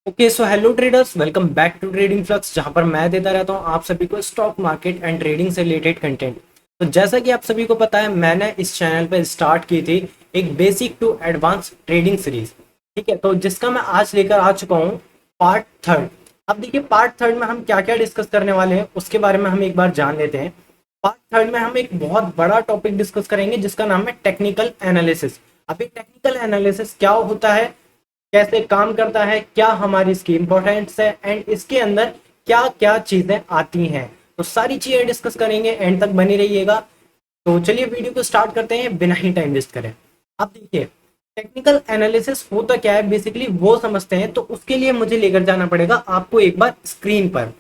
Okay so hello traders, welcome back to trading flux, जहां पर मैं देता रहता हूं आप सभी को स्टॉक मार्केट एंड ट्रेडिंग से रिलेटेड कंटेंट। तो जैसा कि आप सभी को पता है, मैंने इस चैनल पर स्टार्ट की थी एक basic to advance trading series. ठीक है, तो जिसका मैं आज लेकर आ चुका हूं पार्ट थर्ड। अब देखिए, पार्ट थर्ड में हम क्या क्या डिस्कस करने वाले हैं उसके बारे में हम एक बार जान लेते हैं। पार्ट थर्ड में हम एक बहुत बड़ा टॉपिक डिस्कस करेंगे जिसका नाम है टेक्निकल एनालिसिस। अभी टेक्निकल एनालिसिस क्या होता है, कैसे काम करता है, क्या हमारी इसकी इंपॉर्टेंस है एंड इसके अंदर क्या क्या चीजें आती हैं, तो सारी चीजें डिस्कस करेंगे। एंड तक बनी रहिएगा। तो चलिए वीडियो को स्टार्ट करते हैं बिना ही टाइम वेस्ट करें। अब देखिए, टेक्निकल एनालिसिस होता क्या है, बेसिकली वो समझते हैं। तो उसके लिए मुझे लेकर जाना पड़ेगा आपको एक बार स्क्रीन पर।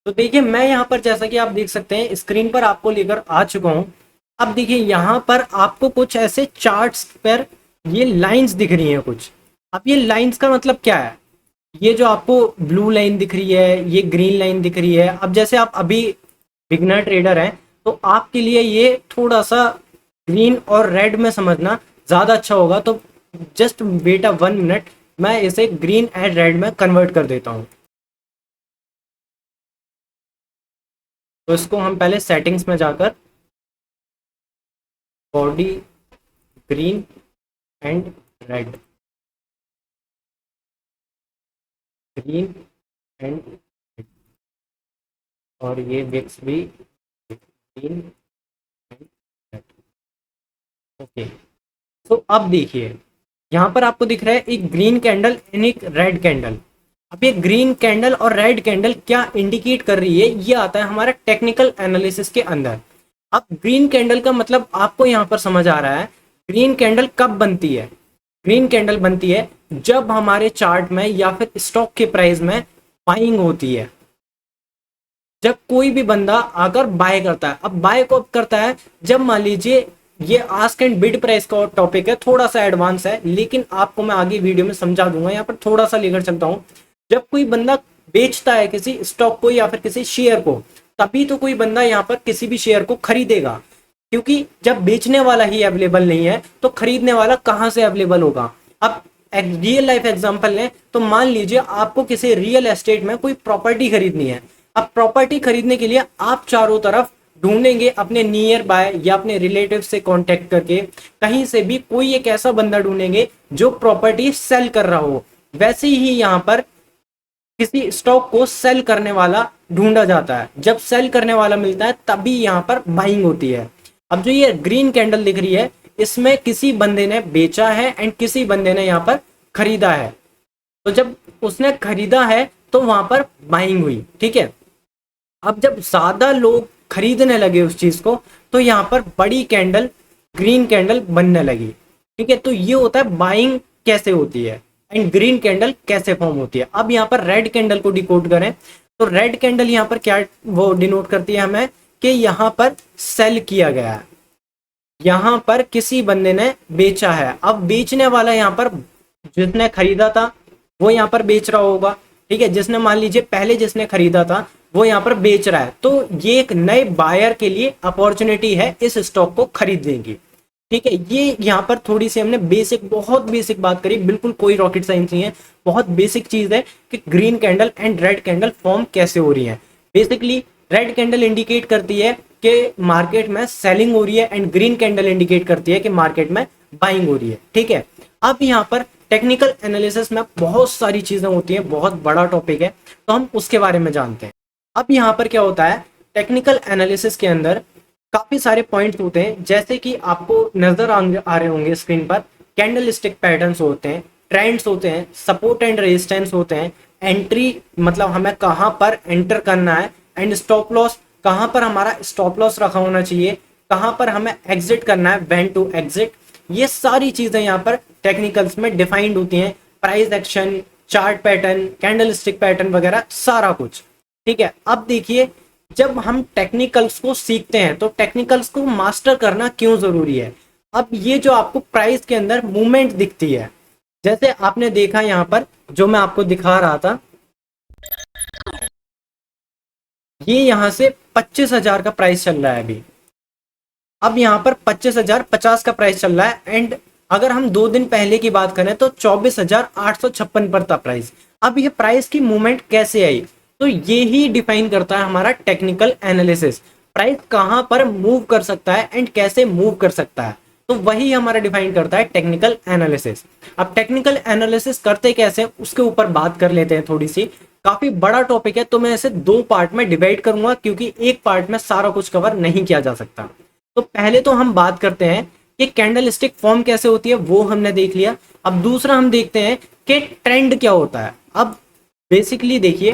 तो देखिए, मैं यहाँ पर जैसा कि आप देख सकते हैं स्क्रीन पर आपको लेकर आ चुका हूँ। अब देखिए, यहाँ पर आपको कुछ ऐसे चार्ट्स पर ये लाइंस दिख रही हैं कुछ। अब ये लाइंस का मतलब क्या है, ये जो आपको ब्लू लाइन दिख रही है, ये ग्रीन लाइन दिख रही है। अब जैसे आप अभी बिगनर ट्रेडर हैं तो आपके लिए ये थोड़ा सा ग्रीन और रेड में समझना ज़्यादा अच्छा होगा। तो जस्ट वेट अ 1 मिनट, मैं इसे ग्रीन एंड रेड में कन्वर्ट कर देता हूँ। तो इसको हम पहले सेटिंग्स में जाकर body green and red, green and red, और ये विक्स भी ग्रीन एंड रेड। ओके, तो अब देखिए, यहाँ पर आपको दिख रहा है एक ग्रीन कैंडल एंड एक रेड कैंडल। अब ये ग्रीन कैंडल और रेड कैंडल क्या इंडिकेट कर रही है, ये आता है हमारा टेक्निकल एनालिसिस के अंदर। अब ग्रीन कैंडल का मतलब आपको यहाँ पर समझ आ रहा है। ग्रीन कैंडल कब बनती है? ग्रीन कैंडल बनती है जब हमारे चार्ट में या फिर स्टॉक के प्राइस में बाइंग होती है। जब कोई भी बंदा आकर बाय करता है। अब बाय कब करता है? जब मान लीजिए, ये आस्क एंड बिड प्राइस का टॉपिक है, थोड़ा सा एडवांस है, लेकिन आपको मैं आगे वीडियो में समझा दूंगा। यहाँ पर थोड़ा सा लेकर चलता हूँ। जब कोई बंदा बेचता है किसी स्टॉक को या फिर किसी शेयर को, तभी तो कोई बंदा यहाँ पर किसी भी शेयर को खरीदेगा। क्योंकि जब बेचने वाला ही अवेलेबल नहीं है तो खरीदने वाला कहाँ से अवेलेबल होगा। अब एक रियल लाइफ एग्जांपल लें तो मान लीजिए आपको किसी रियल एस्टेट में कोई प्रॉपर्टी खरीदनी है। अब प्रॉपर्टी खरीदने के लिए आप चारों तरफ ढूंढेंगे, अपने नियर बाय या अपने रिलेटिव से कांटेक्ट करके कहीं से भी कोई एक ऐसा बंदा ढूंढेंगे जो प्रॉपर्टी सेल कर रहा हो। वैसे ही यहाँ पर किसी स्टॉक को सेल करने वाला ढूंढा जाता है। जब सेल करने वाला मिलता है तभी यहाँ पर बाइंग होती है। अब जो ये ग्रीन कैंडल दिख रही है, इसमें किसी बंदे ने बेचा है एंड किसी बंदे ने यहाँ पर खरीदा है। तो जब उसने खरीदा है तो वहां पर बाइंग हुई। ठीक है, अब जब ज्यादा लोग खरीदने लगे उस चीज को, तो यहाँ पर बड़ी कैंडल ग्रीन कैंडल बनने लगी। ठीक है, तो ये होता है बाइंग कैसे होती है एंड ग्रीन कैंडल कैसे फॉर्म होती है। अब यहाँ पर रेड कैंडल को डिकोड करें तो रेड कैंडल यहाँ पर क्या वो डिनोट करती है हमें, कि यहाँ पर सेल किया गया है, यहाँ पर किसी बंदे ने बेचा है। अब बेचने वाला यहाँ पर जिसने खरीदा था वो यहाँ पर बेच रहा होगा। ठीक है, जिसने मान लीजिए पहले जिसने खरीदा था वो यहाँ पर बेच रहा है, तो ये एक नए बायर के लिए अपॉर्चुनिटी है इस स्टॉक को खरीदने की। ठीक है, ये यहाँ पर थोड़ी सी हमने बेसिक, बहुत बेसिक बात करी, बिल्कुल कोई रॉकेट साइंस नहीं है, बहुत बेसिक चीज है कि green candle and red candle form कैसे हो रही है। बेसिकली रेड कैंडल इंडिकेट करती है कि मार्केट में सेलिंग हो रही है एंड ग्रीन कैंडल इंडिकेट करती है कि मार्केट में बाइंग हो रही है। ठीक है, अब यहाँ पर टेक्निकल एनालिसिस में बहुत सारी चीजें होती हैं, बहुत बड़ा टॉपिक है, तो हम उसके बारे में जानते हैं। अब यहाँ पर क्या होता है, टेक्निकल एनालिसिस के अंदर काफी सारे पॉइंट्स होते हैं, जैसे कि आपको नजर आ रहे होंगे स्क्रीन पर। कैंडल स्टिक पैटर्न्स होते हैं, ट्रेंड्स होते हैं, सपोर्ट एंड रेजिस्टेंस होते हैं, एंट्री मतलब हमें कहाँ पर एंटर करना है, एंड स्टॉप लॉस कहाँ पर हमारा स्टॉप लॉस रखा होना चाहिए, कहाँ पर हमें एग्जिट करना है, व्हेन टू एग्जिट। ये सारी चीजें यहाँ पर टेक्निकल्स में डिफाइंड होती हैं। Price action, chart pattern, candle stick pattern वगैरह सारा कुछ। ठीक है, अब देखिए, जब हम टेक्निकल्स को सीखते हैं तो टेक्निकल्स को मास्टर करना क्यों जरूरी है। अब ये जो आपको प्राइस के अंदर मूवमेंट दिखती है, जैसे आपने देखा यहाँ पर जो मैं आपको दिखा रहा था, ये यहाँ से 25,000 का प्राइस चल रहा है अभी। अब यहाँ पर 25,050 का प्राइस चल रहा है एंड अगर हम 2 दिन पहले की बात करें तो 24,856 पर था प्राइस। अब ये प्राइस की मूवमेंट कैसे आई, तो ये ही डिफाइन करता है हमारा टेक्निकल एनालिसिस, प्राइस कहां पर मूव कर सकता है एंड कैसे मूव कर सकता है, तो वही हमारा डिफाइन करता है टेक्निकल एनालिसिस। अब टेक्निकल एनालिसिस करते कैसे हैं उसके ऊपर बात कर लेते हैं थोड़ी सी। काफी बड़ा टॉपिक है तो मैं इसे 2 पार्ट में डिवाइड करूंगा, क्योंकि एक पार्ट में सारा कुछ कवर नहीं किया जा सकता। तो पहले तो हम बात करते हैं कि कैंडल स्टिक फॉर्म कैसे होती है, वो हमने देख लिया। अब दूसरा हम देखते हैं कि ट्रेंड क्या होता है। अब बेसिकली देखिए,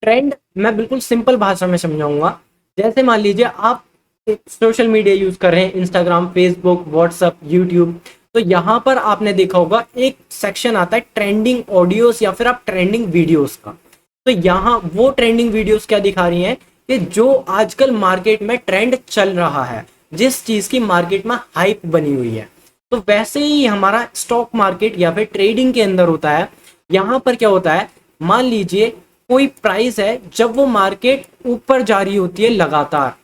ट्रेंड मैं बिल्कुल सिंपल भाषा में समझाऊंगा। जैसे मान लीजिए आप सोशल मीडिया यूज कर रहे हैं, इंस्टाग्राम, फेसबुक, व्हाट्सअप, यूट्यूब, तो यहाँ पर आपने देखा होगा एक सेक्शन आता है ट्रेंडिंग ऑडियोस या फिर आप ट्रेंडिंग वीडियोस का। तो यहाँ वो ट्रेंडिंग वीडियोस क्या दिखा रही हैं कि जो आजकल मार्केट में ट्रेंड चल रहा है, जिस चीज की मार्केट में हाइप बनी हुई है। तो वैसे ही हमारा स्टॉक मार्केट या फिर ट्रेडिंग के अंदर होता है। यहाँ पर क्या होता है, मान लीजिए कोई प्राइस है, जब वो मार्केट ऊपर जा रही होती है लगातार,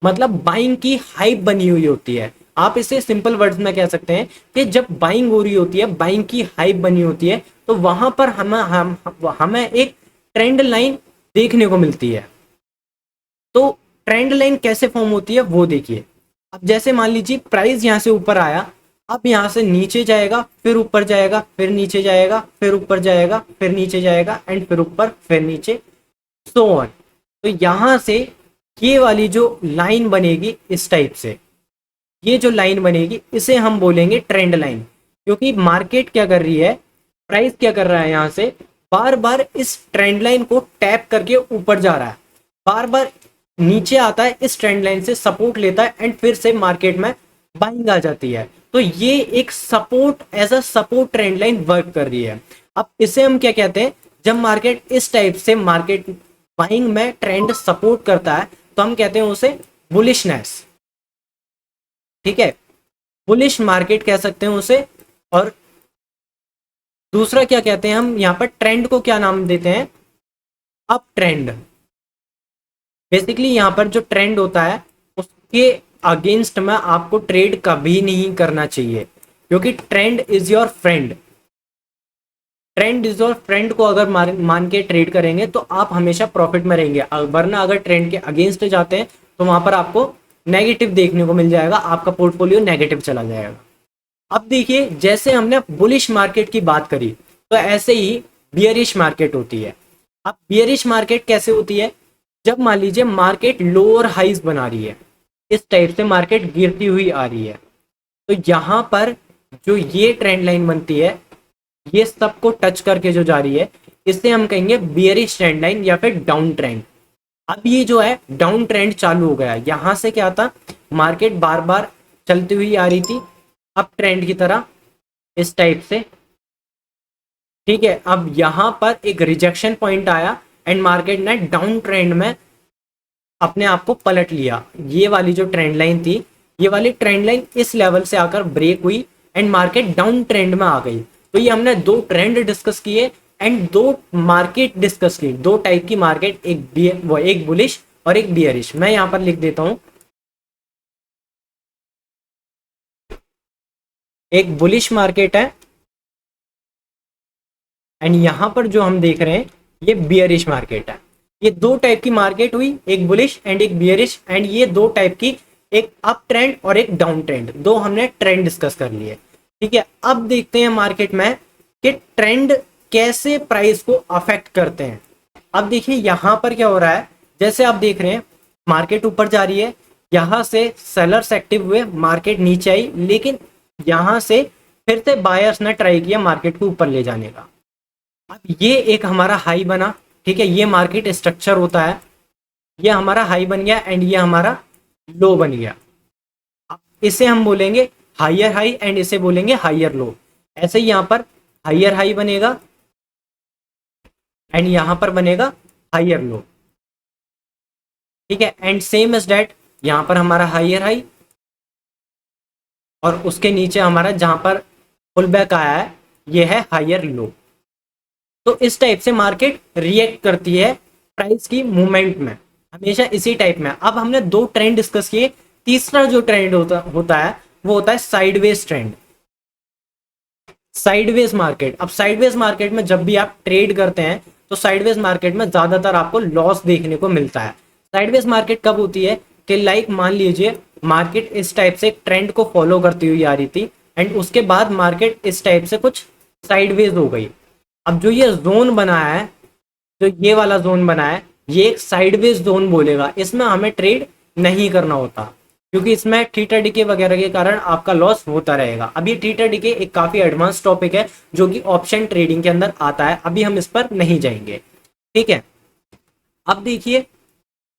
मतलब बाइंग की हाइप बनी हुई होती है। आप इसे सिंपल वर्ड्स में कह सकते हैं कि जब बाइंग हो रही होती है, बाइंग की हाइप बनी होती है, तो वहां पर हमें एक ट्रेंड लाइन देखने को मिलती है। तो ट्रेंड लाइन कैसे फॉर्म होती है वो देखिए। अब जैसे मान लीजिए प्राइस यहाँ से ऊपर आया, अब यहाँ से नीचे जाएगा, फिर ऊपर जाएगा, फिर नीचे जाएगा, फिर ऊपर जाएगा, फिर नीचे जाएगा, एंड फिर ऊपर, फिर नीचे, सो ऑन। तो यहाँ से ये वाली जो लाइन बनेगी इस टाइप से, ये जो लाइन बनेगी इसे हम बोलेंगे ट्रेंड लाइन। क्योंकि मार्केट क्या कर रही है, प्राइस क्या कर रहा है, यहाँ से बार बार इस ट्रेंड लाइन को टैप करके ऊपर जा रहा है, बार बार नीचे आता है, इस ट्रेंड लाइन से सपोर्ट लेता है, एंड फिर से मार्केट में बाइंग आ जाती है। तो ये एक support, as a support trend line work कर रही है। अब इसे हम क्या कहते हैं, जब मार्केट इस टाइप से मार्केट बाइंग में ट्रेंड सपोर्ट करता है तो हम कहते हैं उसे बुलिशनेस। ठीक है, बुलिश मार्केट कह सकते हैं उसे। और दूसरा क्या कहते हैं हम यहाँ पर, ट्रेंड को क्या नाम देते हैं, अप ट्रेंड। बेसिकली यहाँ पर जो ट्रेंड होता है उसके अगेंस्ट में आपको ट्रेड कभी नहीं करना चाहिए, क्योंकि trend is your friend. Trend is your friend को अगर मान के ट्रेड करेंगे तो आप हमेशा प्रॉफिट में रहेंगे, वरना अगर ट्रेंड के अगेंस्ट जाते हैं तो वहां पर आपको नेगेटिव देखने को मिल जाएगा, आपका पोर्टफोलियो नेगेटिव चला जाएगा। अब देखिए, जैसे हमने बुलिश मार्केट की बात करी, तो ऐसे ही बियरिश मार्केट होती है। अब बियरिश मार्केट कैसे होती है, जब मान लीजिए मार्केट लोअर हाइज बना रही है, इस टाइप से मार्केट गिरती हुई आ रही है, तो यहाँ पर जो ये ट्रेंड लाइन बनती है, ये सबको टच करके जो जा रही है, इसे हम कहेंगे बियरिश ट्रेंड लाइन या फिर डाउन ट्रेंड। अब ये जो है डाउन ट्रेंड चालू हो गया, यहां से क्या था, मार्केट बार बार चलती हुई आ रही थी अप ट्रेंड की तरह, इस टाइप से। ठीक है, अब यहां पर एक रिजेक्शन पॉइंट आया एंड मार्केट ने डाउन ट्रेंड में अपने आप को पलट लिया। ये वाली जो ट्रेंड लाइन थी, ये वाली ट्रेंड लाइन इस लेवल से आकर ब्रेक हुई एंड मार्केट डाउन ट्रेंड में आ गई। तो ये हमने 2 ट्रेंड डिस्कस किए एंड 2 मार्केट डिस्कस की, 2 टाइप की मार्केट, एक बुलिश और एक बियरिश। मैं यहां पर लिख देता हूं, एक बुलिश मार्केट है एंड यहां पर जो हम देख रहे हैं ये बियरिश मार्केट है। ये 2 टाइप की मार्केट हुई, एक बुलिश एंड एक बियरिश, एंड ये 2 टाइप की, एक अप ट्रेंड और एक डाउन ट्रेंड, 2 हमने ट्रेंड डिस्कस कर लिए। ठीक है, अब देखते हैं मार्केट में कि ट्रेंड कैसे प्राइस को अफेक्ट करते हैं। अब देखिए यहां पर क्या हो रहा है, जैसे आप देख रहे हैं मार्केट ऊपर जा रही है, यहां से सेलर्स एक्टिव हुए, मार्केट नीचे आई, लेकिन यहां से फिर से बायर्स ने ट्राई किया मार्केट को ऊपर ले जाने का। अब ये एक हमारा हाई बना, ठीक है, ये मार्केट स्ट्रक्चर होता है, ये हमारा हाई बन गया एंड ये हमारा लो बन गया। अब इसे हम बोलेंगे हायर हाई एंड इसे बोलेंगे हायर लो। ऐसे ही यहाँ पर हायर हाई बनेगा एंड यहां पर बनेगा हायर लो। ठीक है, एंड सेम एज डेट, यहां पर हमारा हायर हाई और उसके नीचे हमारा जहां पर पुल बैक आया है ये है हायर लो। तो इस टाइप से मार्केट रिएक्ट करती है प्राइस की मूवमेंट में, हमेशा इसी टाइप में। अब हमने 2 ट्रेंड डिस्कस किए, तीसरा जो ट्रेंड होता है वो होता है साइडवेज ट्रेंड। Sideways market. अब साइडवेज मार्केट में जब भी आप ट्रेड करते हैं तो साइडवेज मार्केट में ज्यादातर आपको लॉस देखने को मिलता है। साइडवेज मार्केट कब होती है कि लाइक मान लीजिए मार्केट इस टाइप से एक ट्रेंड को फॉलो करती हुई आ रही थी एंड उसके बाद मार्केट इस टाइप से कुछ साइडवेज हो गई। अब जो ये जोन बनाया है, जो ये वाला जोन बनाया है, ये एक साइडवेज जोन बोलेगा, इसमें हमें ट्रेड नहीं करना होता क्योंकि इसमें थीटा डीके वगैरह के कारण आपका लॉस होता रहेगा। अब ये थीटा डीके एक काफी एडवांस टॉपिक है जो कि ऑप्शन ट्रेडिंग के अंदर आता है, अभी हम इस पर नहीं जाएंगे, ठीक है। अब देखिए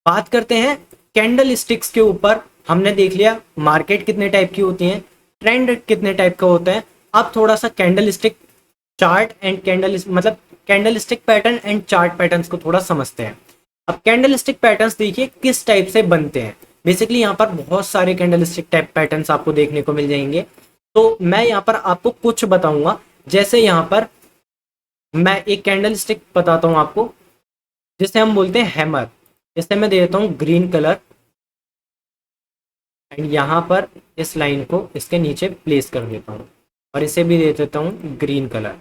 बात करते हैं कैंडल स्टिक्स के ऊपर। हमने देख लिया मार्केट कितने टाइप की होती है, ट्रेंड कितने टाइप का होता है। अब थोड़ा सा candlestick chart and candle मतलब candlestick pattern and chart patterns को थोड़ा समझते हैं। अब कैंडल स्टिक पैटर्न्स देखिए किस टाइप से बनते हैं। बेसिकली यहाँ पर बहुत सारे कैंडल स्टिक टाइप पैटर्न्स आपको देखने को मिल जाएंगे, तो मैं यहाँ पर आपको कुछ बताऊंगा। जैसे यहाँ पर मैं एक कैंडल स्टिक बताता हूँ आपको जिसे हम बोलते हैं हैमर। इसे मैं दे देता हूँ ग्रीन कलर एंड यहाँ पर इस लाइन को इसके नीचे प्लेस कर देता हूँ और इसे भी दे देता हूँ ग्रीन कलर।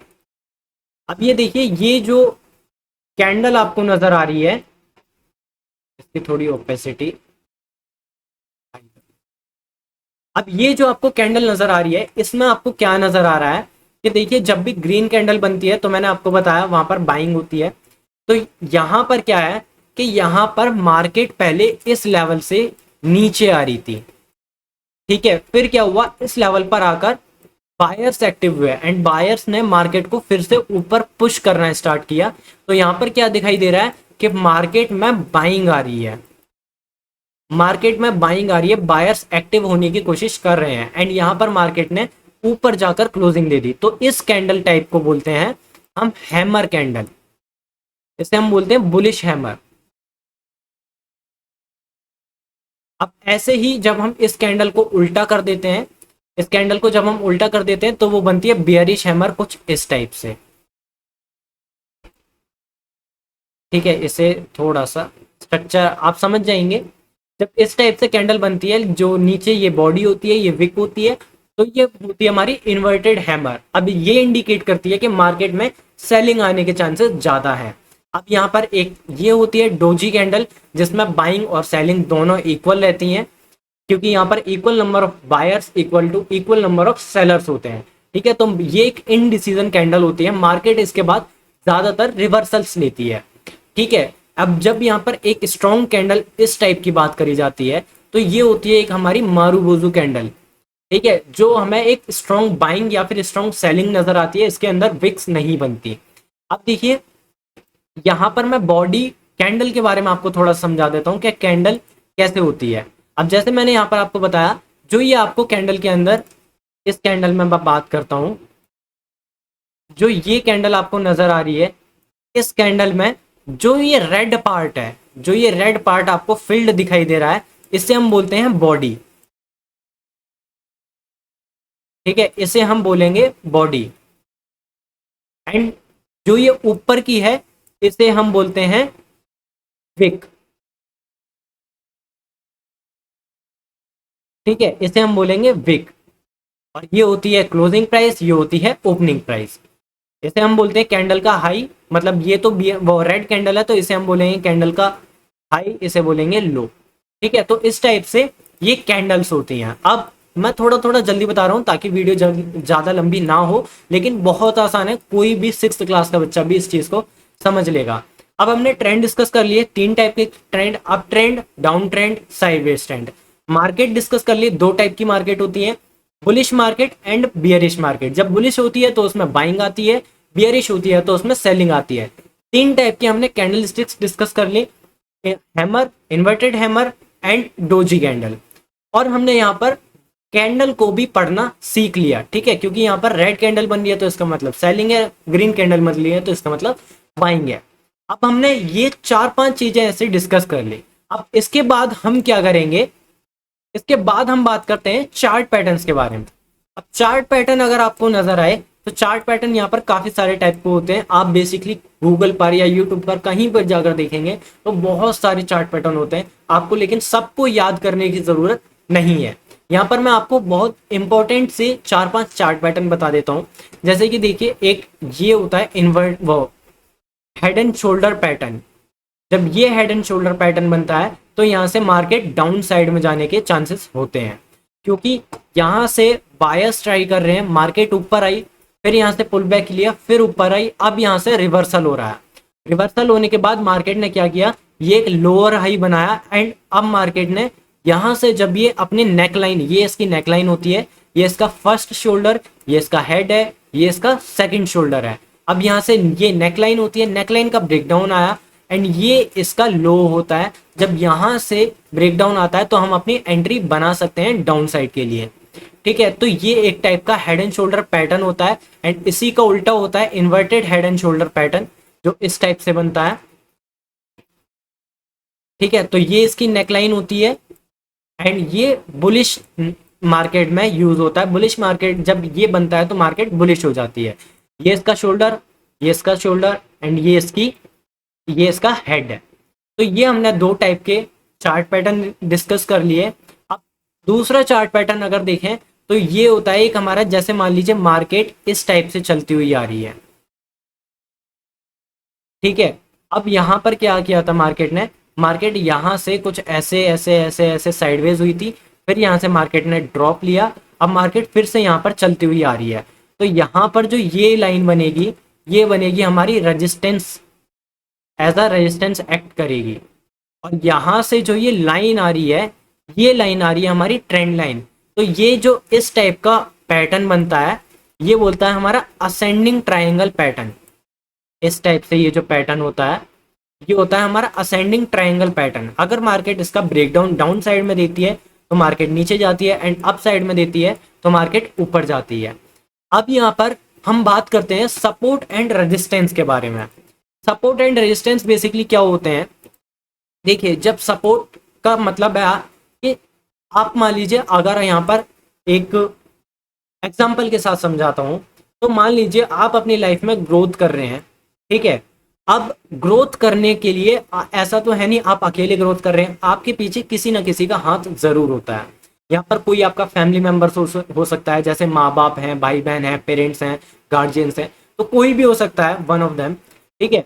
अब ये देखिए ये जो कैंडल आपको नजर आ रही है, इसकी थोड़ी ओपेसिटी। अब ये जो आपको कैंडल नजर आ रही है इसमें आपको क्या नजर आ रहा है कि देखिए जब भी ग्रीन कैंडल बनती है तो मैंने आपको बताया वहां पर बाइंग होती है। तो यहां पर क्या है कि यहां पर मार्केट पहले इस लेवल से नीचे आ रही थी, ठीक है। फिर क्या हुआ, इस लेवल पर आकर बायर्स एक्टिव हुए एंड बायर्स ने मार्केट को फिर से ऊपर पुश करना स्टार्ट किया। तो यहां पर क्या दिखाई दे रहा है कि मार्केट में बाइंग आ रही है, मार्केट में बाइंग आ रही है, बायर्स एक्टिव होने की कोशिश कर रहे हैं एंड यहां पर मार्केट ने ऊपर जाकर क्लोजिंग दे दी। तो इस कैंडल टाइप को बोलते हैं हम हैमर कैंडल, इसे हम बोलते हैं बुलिश हैमर। अब ऐसे ही जब हम इस कैंडल को उल्टा कर देते हैं, इस कैंडल को जब हम उल्टा कर देते हैं तो वो बनती है बियरिश हैमर, कुछ इस टाइप से, ठीक है। इसे थोड़ा सा स्ट्रक्चर आप समझ जाएंगे। जब इस टाइप से कैंडल बनती है, जो नीचे ये बॉडी होती है, ये विक होती है, तो ये होती है हमारी इन्वर्टेड हैमर। अब ये इंडिकेट करती है कि मार्केट में सेलिंग आने के चांसेस ज्यादा है। अब यहाँ पर एक ये होती है डोजी कैंडल जिसमें बाइंग और सेलिंग दोनों इक्वल रहती हैं क्योंकि यहाँ पर equal number of buyers equal to equal number of sellers होते हैं, ठीक है। तो ये एक इनडिसीजन कैंडल होती है, मार्केट इसके बाद ज्यादातर रिवर्सल्स लेती है, ठीक है। अब जब यहाँ पर एक स्ट्रॉन्ग कैंडल इस टाइप की बात करी जाती है तो ये होती है एक हमारी मारूबोजू कैंडल, ठीक है, जो हमें एक स्ट्रॉन्ग बाइंग या फिर स्ट्रॉन्ग सेलिंग नजर आती है, इसके अंदर विक्स नहीं बनती। अब देखिए यहाँ पर मैं बॉडी कैंडल के बारे में आपको थोड़ा समझा देता हूँ कि कैंडल कैसे होती है। अब जैसे मैंने यहाँ पर आपको बताया, जो ये आपको कैंडल के अंदर, इस कैंडल में मैं बात करता हूँ, जो ये कैंडल आपको नजर आ रही है, इस कैंडल में जो ये रेड पार्ट है, जो ये रेड पार्ट आपको फिल्ड दिखाई दे रहा है, इसे हम बोलते हैं बॉडी, ठीक है, इसे हम बोलेंगे बॉडी। एंड जो ये ऊपर की है इसे हम बोलते हैं विक, ठीक है, इसे हम बोलेंगे विक। और ये होती है क्लोजिंग प्राइस, ये होती है ओपनिंग प्राइस। इसे हम बोलते हैं कैंडल का हाई, मतलब ये तो वो रेड कैंडल है तो इसे हम बोलेंगे कैंडल का हाई, इसे बोलेंगे लो, ठीक है। तो इस टाइप से ये कैंडल्स होती हैं। अब मैं थोड़ा थोड़ा जल्दी बता रहा हूँ ताकि वीडियो ज्यादा लंबी ना हो, लेकिन बहुत आसान है, कोई भी 6th क्लास का बच्चा भी इस चीज को समझ लेगा। अब हमने ट्रेंड डिस्कस कर लिए, 3 टाइप के ट्रेंड, अब trend, down trend, sideways trend. Market discuss कर लिए, 2 टाइप की मार्केट होती है, bullish market and bearish market. जब बुलिश होती है तो उसमें बाइंग आती है, बियरिश होती है तो उसमें सेलिंग आती है। 3 टाइप की हमने कैंडल स्टिक्स डिस्कस कर ली, hammer, inverted hammer and doji candle. और हमने यहाँ पर कैंडल को भी पढ़ना सीख लिया, ठीक है, क्योंकि यहाँ पर रेड कैंडल बन रही है तो इसका मतलब सेलिंग है, ग्रीन कैंडल बन रही है तो इसका मतलब बाइंग है। अब हमने ये 4-5 चीजें ऐसे डिस्कस कर ली। अब इसके बाद हम क्या करेंगे, इसके बाद हम बात करते हैं चार्ट पैटर्न्स के बारे में। अब चार्ट पैटर्न अगर आपको नजर आए तो चार्ट पैटर्न यहाँ पर काफी सारे टाइप के होते हैं। आप बेसिकली गूगल पर या यूट्यूब पर कहीं पर जाकर देखेंगे तो बहुत सारे चार्ट पैटर्न होते हैं आपको, लेकिन सबको याद करने की जरूरत नहीं है। यहाँ पर मैं आपको बहुत इंपॉर्टेंट से 4-5 चार्ट पैटर्न बता देता हूँ। जैसे कि देखिए, एक ये होता है इन्वर्ट वो हेड एंड शोल्डर पैटर्न। जब ये हेड एंड शोल्डर पैटर्न बनता है तो यहाँ से मार्केट डाउन साइड में जाने के चांसेस होते हैं, क्योंकि यहाँ से बायर्स ट्राई कर रहे हैं, मार्केट ऊपर आई, फिर यहाँ से पुल बैक लिया, फिर ऊपर आई, अब यहाँ से रिवर्सल हो रहा है। रिवर्सल होने के बाद मार्केट ने क्या किया, ये एक लोअर हाई बनाया एंड अब मार्केट ने यहाँ से जब ये अपने नेक लाइन, ये इसकी नेक लाइन होती है, ये इसका फर्स्ट शोल्डर, ये इसका हेड है, ये इसका सेकंड शोल्डर है। अब यहाँ से ये नेक लाइन होती है, नेक लाइन का ब्रेकडाउन आया एंड ये इसका लो होता है। जब यहाँ से ब्रेकडाउन आता है तो हम अपनी एंट्री बना सकते हैं डाउन साइड के लिए, ठीक है। तो ये एक टाइप का हेड एंड शोल्डर पैटर्न होता है एंड इसी का उल्टा होता है inverted head and shoulder pattern, जो इस टाइप से बनता है, ठीक है। तो ये इसकी नेकलाइन होती है एंड ये बुलिश मार्केट में यूज होता है। बुलिश मार्केट जब ये बनता है तो मार्केट बुलिश हो जाती है। ये इसका शोल्डर, ये इसका शोल्डर एंड ये इसका हेड है। तो ये हमने दो टाइप के चार्ट पैटर्न डिस्कस कर लिए। अब दूसरा चार्ट पैटर्न अगर देखें तो ये होता है एक हमारा, जैसे मान लीजिए मार्केट इस टाइप से चलती हुई आ रही है, ठीक है। अब यहाँ पर क्या किया था मार्केट ने, मार्केट यहाँ से कुछ ऐसे ऐसे ऐसे ऐसे साइडवेज हुई थी, फिर यहाँ से मार्केट ने ड्रॉप लिया, अब मार्केट फिर से यहाँ पर चलती हुई आ रही है। तो यहाँ पर जो ये लाइन बनेगी, ये बनेगी हमारी resistance, as a resistance act करेगी। और यहाँ से जो ये लाइन आ रही है, ये लाइन आ रही है हमारी ट्रेंड लाइन। तो ये जो इस टाइप का पैटर्न बनता है, ये बोलता है हमारा असेंडिंग ट्रायंगल पैटर्न। इस टाइप से ये जो पैटर्न होता है, ये होता है हमारा असेंडिंग ट्रायंगल पैटर्न। अगर मार्केट इसका ब्रेकडाउन डाउन साइड में देती है तो मार्केट नीचे जाती है एंड अप साइड में देती है तो मार्केट ऊपर जाती है। अब यहाँ पर हम बात करते हैं सपोर्ट एंड रेजिस्टेंस के बारे में। सपोर्ट एंड रेजिस्टेंस बेसिकली क्या होते हैं, देखिए, जब सपोर्ट का मतलब है कि आप मान लीजिए, अगर यहाँ पर एक एग्जाम्पल के साथ समझाता हूँ, तो मान लीजिए आप अपनी लाइफ में ग्रोथ कर रहे हैं, ठीक है। अब ग्रोथ करने के लिए ऐसा तो है नहीं आप अकेले ग्रोथ कर रहे हैं, आपके पीछे किसी ना किसी का हाथ जरूर होता है। यहाँ पर कोई आपका फैमिली मेंबर हो सकता है, जैसे माँ बाप हैं, भाई बहन हैं, पेरेंट्स हैं, गार्जियंस हैं, तो कोई भी हो सकता है, वन ऑफ देम, ठीक है।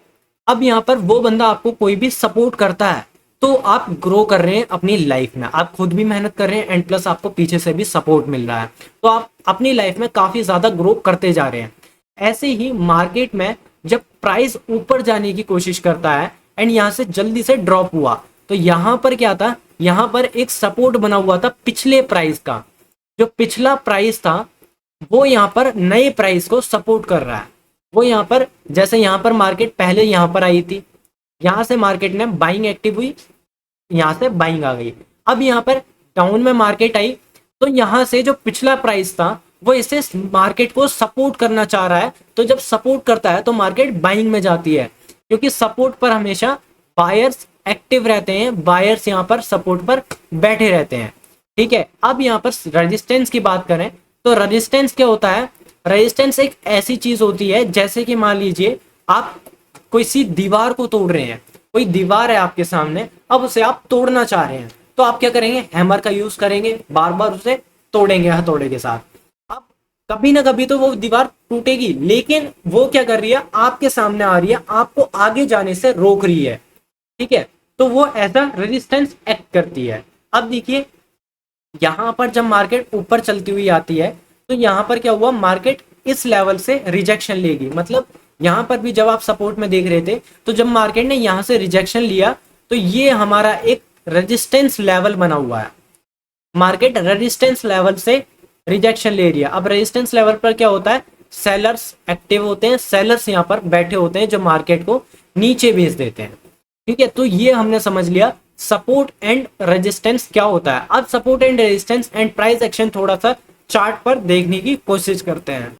अब यहाँ पर वो बंदा आपको कोई भी सपोर्ट करता है तो आप ग्रो कर रहे हैं अपनी लाइफ में, आप खुद भी मेहनत कर रहे हैं एंड प्लस आपको पीछे से भी सपोर्ट मिल रहा है, तो आप अपनी लाइफ में काफी ज्यादा ग्रो करते जा रहे हैं। ऐसे ही मार्केट में जब प्राइस ऊपर जाने की कोशिश करता है एंड यहाँ से जल्दी से ड्रॉप हुआ, तो यहाँ पर क्या था, यहाँ पर एक सपोर्ट बना हुआ था पिछले प्राइस का। जो पिछला प्राइस था वो यहाँ पर नए प्राइस को सपोर्ट कर रहा है। वो यहाँ पर, जैसे यहाँ पर मार्केट पहले यहाँ पर आई थी, यहाँ से मार्केट ने बाइंग एक्टिव हुई, यहाँ से बाइंग आ गई। अब यहाँ पर डाउन में मार्केट आई तो यहाँ से जो पिछला प्राइस था वो इसे मार्केट को सपोर्ट करना चाह रहा है, तो जब सपोर्ट करता है तो मार्केट बाइंग में जाती है, क्योंकि सपोर्ट पर हमेशा बायर्स एक्टिव रहते हैं, बायर्स यहाँ पर सपोर्ट पर बैठे रहते हैं, ठीक है। अब यहाँ पर रेजिस्टेंस की बात करें तो रेजिस्टेंस क्या होता है, रेजिस्टेंस एक ऐसी चीज होती है, जैसे कि मान लीजिए आप कोई सी दीवार को तोड़ रहे हैं, कोई दीवार है आपके सामने, अब उसे आप तोड़ना चाह रहे हैं, तो आप क्या करेंगे, हैमर का यूज करेंगे, बार बार उसे तोड़ेंगे हथौड़े के साथ। अब कभी ना कभी तो वो दीवार टूटेगी, लेकिन वो क्या कर रही है, आपके सामने आ रही है, आपको आगे जाने से रोक रही है, ठीक है। तो वो ऐसा रेजिस्टेंस एक्ट करती है। अब देखिए, यहां पर जब मार्केट ऊपर चलती हुई आती है तो यहां पर क्या हुआ, मार्केट इस लेवल से रिजेक्शन लेगी। मतलब यहां पर भी जब आप सपोर्ट में देख रहे थे तो जब मार्केट ने यहां से रिजेक्शन लिया तो ये हमारा एक रेजिस्टेंस लेवल बना हुआ है, मार्केट रेजिस्टेंस लेवल से रिजेक्शन ले रही है। अब रेजिस्टेंस लेवल पर क्या होता है, सेलर्स एक्टिव होते हैं, सेलर्स यहाँ पर बैठे होते हैं जो मार्केट को नीचे भेज देते हैं, ठीक है। तो ये हमने समझ लिया सपोर्ट एंड रेजिस्टेंस क्या होता है। अब support and resistance and price action थोड़ा सा चार्ट पर देखने की कोशिश करते हैं।